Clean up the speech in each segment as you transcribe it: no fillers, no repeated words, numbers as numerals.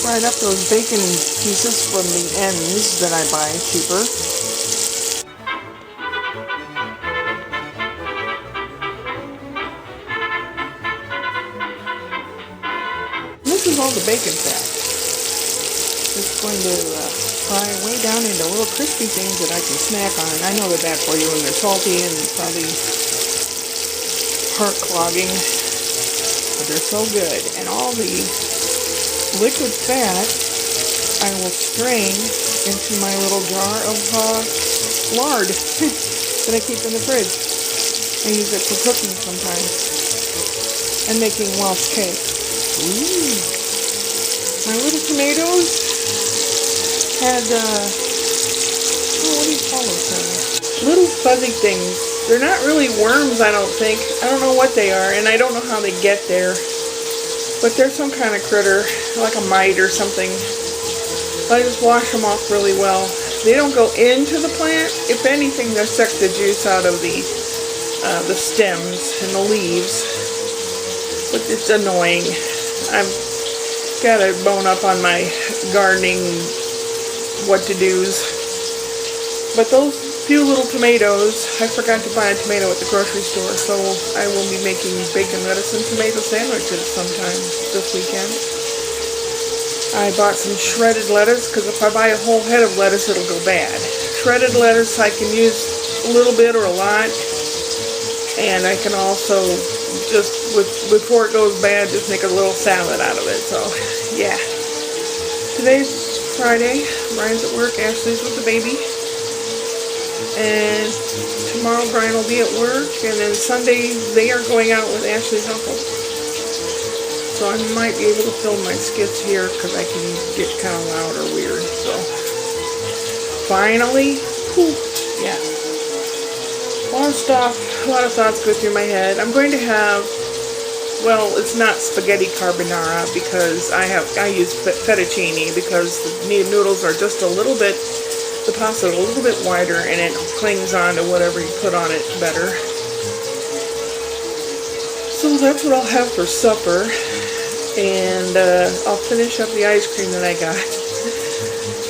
fried up those bacon pieces from the ends that I buy cheaper. And this is all the bacon fat. It's going to fry way down into little crispy things that I can snack on. I know they're bad for you and they're salty and probably heart clogging, but they're so good. And all the liquid fat I will strain into my little jar of lard that I keep in the fridge. I use it for cooking sometimes and making Welsh cake. Ooh. My little tomatoes had, what do you call those things? Little fuzzy things. They're not really worms, I don't think. I don't know what they are, and I don't know how they get there. But they're some kind of critter, like a mite or something. I just wash them off really well. They don't go into the plant. If anything, they suck the juice out of the stems and the leaves. But it's annoying. I've got to bone up on my gardening what-to-dos. But those few little tomatoes, I forgot to buy a tomato at the grocery store, so I will be making bacon, lettuce, and tomato sandwiches sometime this weekend. I bought some shredded lettuce, because if I buy a whole head of lettuce, it'll go bad. Shredded lettuce, I can use a little bit or a lot, and I can also just, before it goes bad, just make a little salad out of it, so yeah. Today's Friday, Brian's at work, Ashley's with the baby. And tomorrow Brian will be at work, and then Sunday they are going out with Ashley's uncle. So I might be able to film my skits here because I can get kind of loud or weird. So finally, whew, yeah. A lot of thoughts go through my head. I'm going to have, well, it's not spaghetti carbonara because I use fettuccine because the noodles are just a little bit, the pasta is a little bit wider and it clings on to whatever you put on it better. So that's what I'll have for supper, and I'll finish up the ice cream that I got.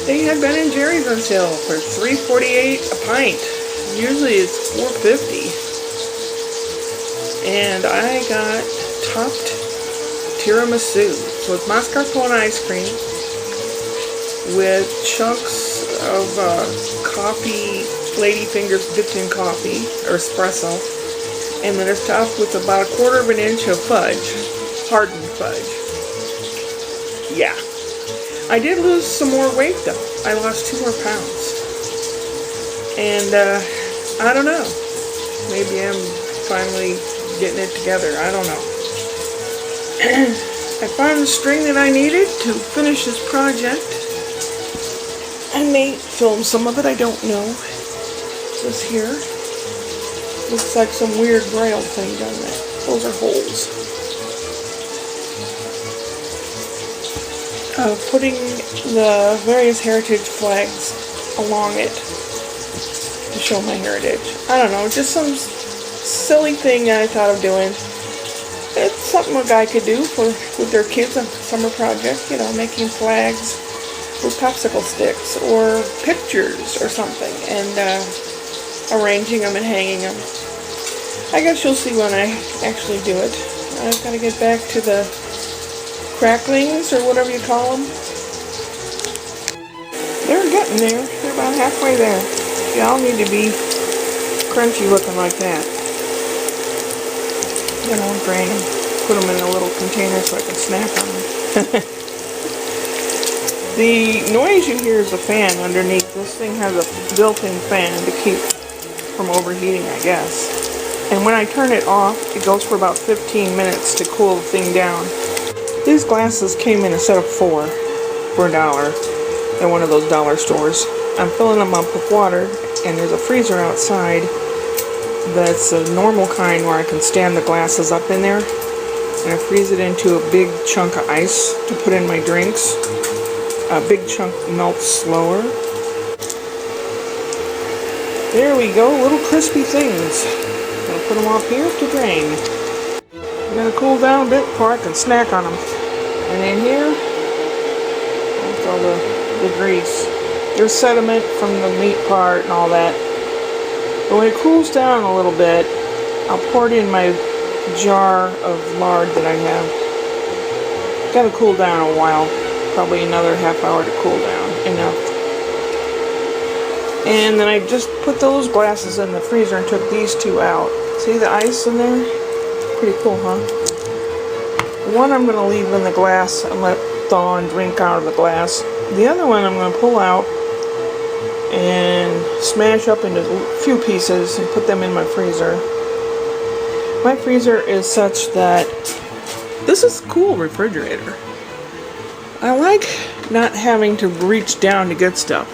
They had Ben & Jerry's on sale for $3.48 a pint. Usually it's $4.50. And I got topped tiramisu. So it's mascarpone ice cream with chunks of coffee, ladyfingers dipped in coffee, or espresso, and then it's topped with about 1/4 inch of fudge, hardened fudge. Yeah. I did lose some more weight though. I lost 2 more pounds. And I don't know. Maybe I'm finally getting it together. I don't know. I found the string that I needed to finish this project. I may film some of it, I don't know. This here looks like some weird braille thing down there. Those are holes. Putting the various heritage flags along it to show my heritage. I don't know, just some silly thing I thought of doing. It's something a guy could do with their kids on a summer project, you know, making flags with popsicle sticks or pictures or something, and arranging them and hanging them. I guess you'll see when I actually do it. I've got to get back to the cracklings or whatever you call them. They're getting there. They're about halfway there. They all need to be crunchy looking like that. You know, drain them, put them in a little container so I can snack on them. The noise you hear is a fan underneath. This thing has a built-in fan to keep from overheating, I guess. And when I turn it off, it goes for about 15 minutes to cool the thing down. These glasses came in a set of 4 for $1 at one of those dollar stores. I'm filling them up with water, and there's a freezer outside that's a normal kind where I can stand the glasses up in there, and I freeze it into a big chunk of ice to put in my drinks. A big chunk melts slower. There we go, little crispy things. I'm gonna put them off here to drain. I'm gonna cool down a bit before I can snack on them. And in here, the grease. There's sediment from the meat part and all that. But when it cools down a little bit, I'll pour it in my jar of lard that I have. Gotta cool down a while. Probably another half hour to cool down. Enough. And then I just put those glasses in the freezer and took these two out. See the ice in there? Pretty cool, huh? One I'm going to leave in the glass and let thaw and drink out of the glass. The other one I'm going to pull out and smash up into a few pieces and put them in my freezer. My freezer is such that this is a cool refrigerator. I like not having to reach down to get stuff.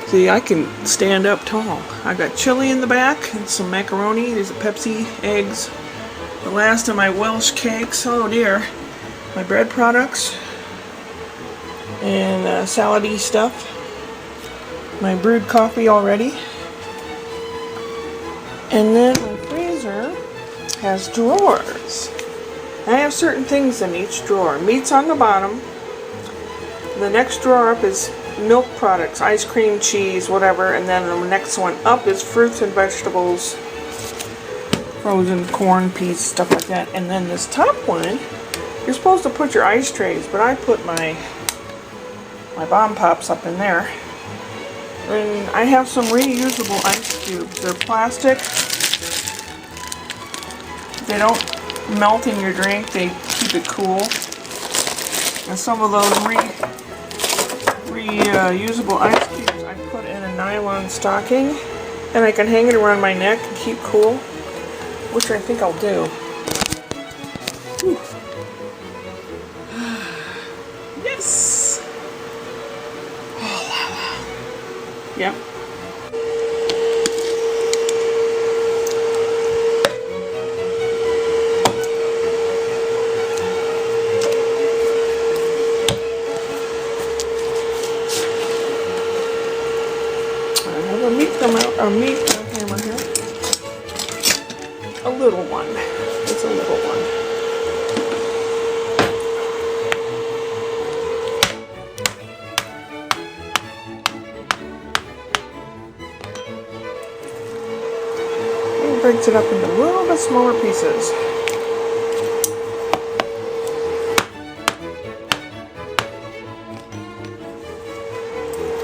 See, I can stand up tall. I got chili in the back and some macaroni. There's a Pepsi, eggs, the last of my Welsh cakes. Oh dear. My bread products and salady stuff. My brewed coffee already. And then my freezer has drawers. I have certain things in each drawer. Meat's on the bottom. The next drawer up is milk products, ice cream, cheese, whatever, and then the next one up is fruits and vegetables, frozen corn, peas, stuff like that. And then this top one, you're supposed to put your ice trays, but I put my bomb pops up in there. And I have some reusable ice cubes. They're plastic. They don't melt in your drink. They keep it cool. And some of those reusable ice cubes I put in a nylon stocking, and I can hang it around my neck and keep cool, which I think I'll do. Whew. Yes! Oh, la, la. Yep. A meat hammer here. A little one. It's a little one. And breaks it up into a little bit smaller pieces.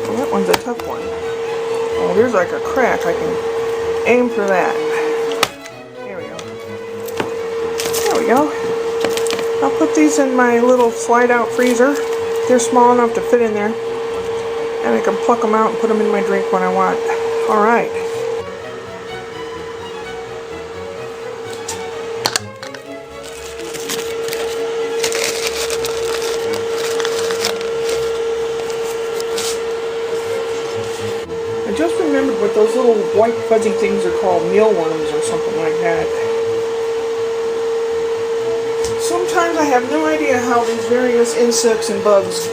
Well, that one's a tough one. Oh, there's like a crack. I can aim for that. There we go. There we go. I'll put these in my little slide-out freezer. They're small enough to fit in there. And I can pluck them out and put them in my drink when I want. Alright. I just remembered what those little white fuzzy things are called, mealworms or something like that. Sometimes I have no idea how these various insects and bugs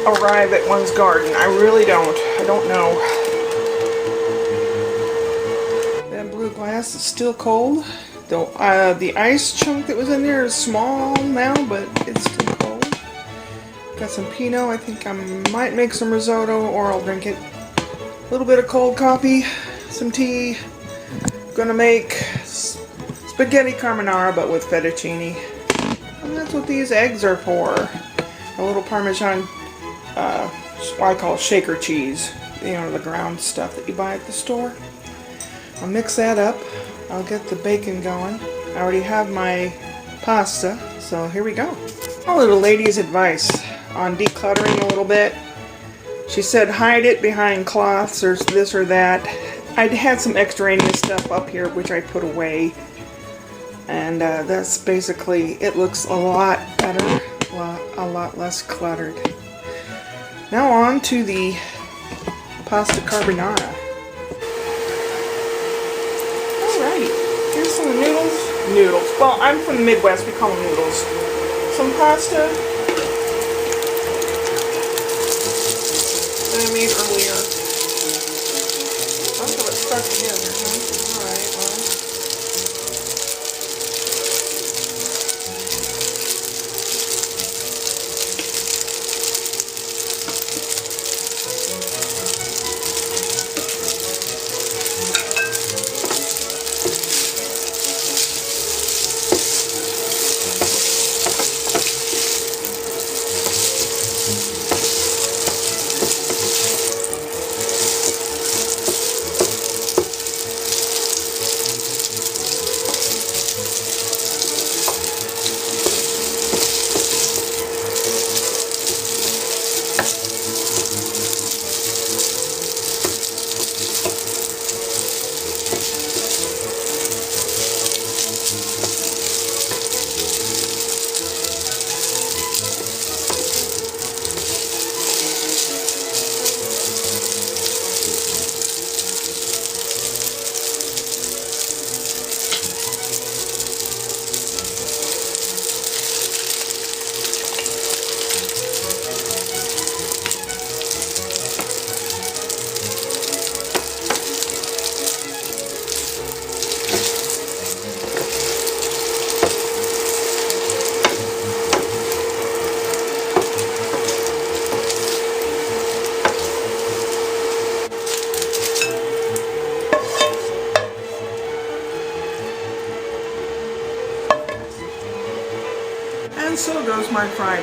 arrive at one's garden. I really don't. I don't know. That blue glass is still cold. The ice chunk that was in there is small now, but it's still cold. Got some Pinot. I think I might make some risotto or I'll drink it. A little bit of cold coffee, some tea. Gonna make spaghetti carbonara, but with fettuccine. And that's what these eggs are for. A little Parmesan, what I call shaker cheese. You know, the ground stuff that you buy at the store. I'll mix that up. I'll get the bacon going. I already have my pasta, so here we go. A little lady's advice on decluttering a little bit. She said hide it behind cloths or this or that. I'd had some extraneous stuff up here which I put away. And that's basically, it looks a lot better, a lot less cluttered. Now on to the pasta carbonara. Alright, here's some noodles. Well, I'm from the Midwest, we call them noodles. Some pasta I made earlier. Most of it stuck together, huh? Alright, well.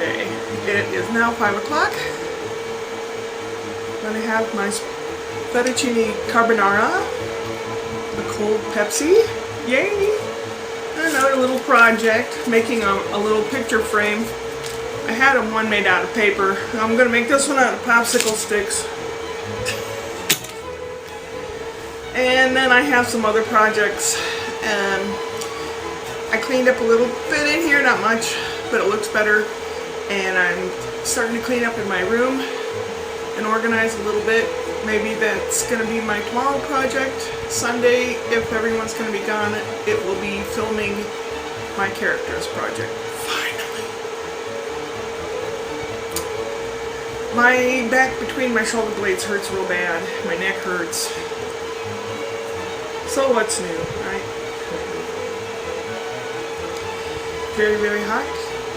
today. It is now 5 o'clock. I'm going to have my fettuccine carbonara, a cold Pepsi, yay! And another little project, making a little picture frame. I had one made out of paper. I'm going to make this one out of popsicle sticks. And then I have some other projects. I cleaned up a little bit in here, not much, but it looks better. And I'm starting to clean up in my room and organize a little bit. Maybe that's going to be my tomorrow project. Sunday, if everyone's going to be gone, it will be filming my characters project. Finally. My back between my shoulder blades hurts real bad. My neck hurts. So what's new, right? Very, very hot.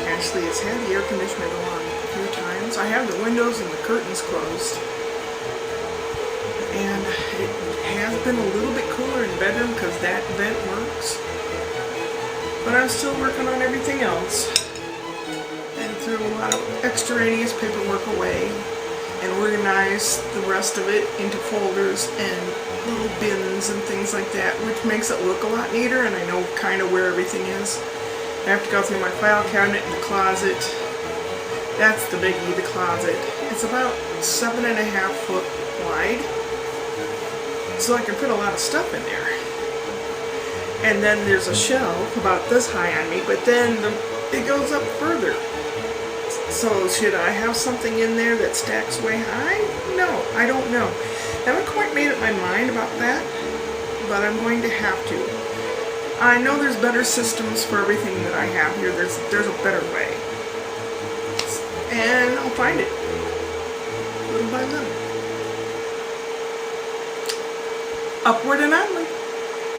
Ashley has had the air conditioner go on a few times. I have the windows and the curtains closed. And it has been a little bit cooler in the bedroom because that vent works. But I'm still working on everything else. And threw a lot of extraneous paperwork away and organized the rest of it into folders and little bins and things like that, which makes it look a lot neater, and I know kind of where everything is. I have to go through my file cabinet and the closet. That's the biggie, the closet. It's about 7.5 foot wide, so I can put a lot of stuff in there. And then there's a shelf about this high on me, but then it goes up further. So should I have something in there that stacks way high? No, I don't know. I haven't quite made up my mind about that, but I'm going to have to. I know there's better systems for everything that I have here. There's a better way. And I'll find it. Little by little. Upward and onward.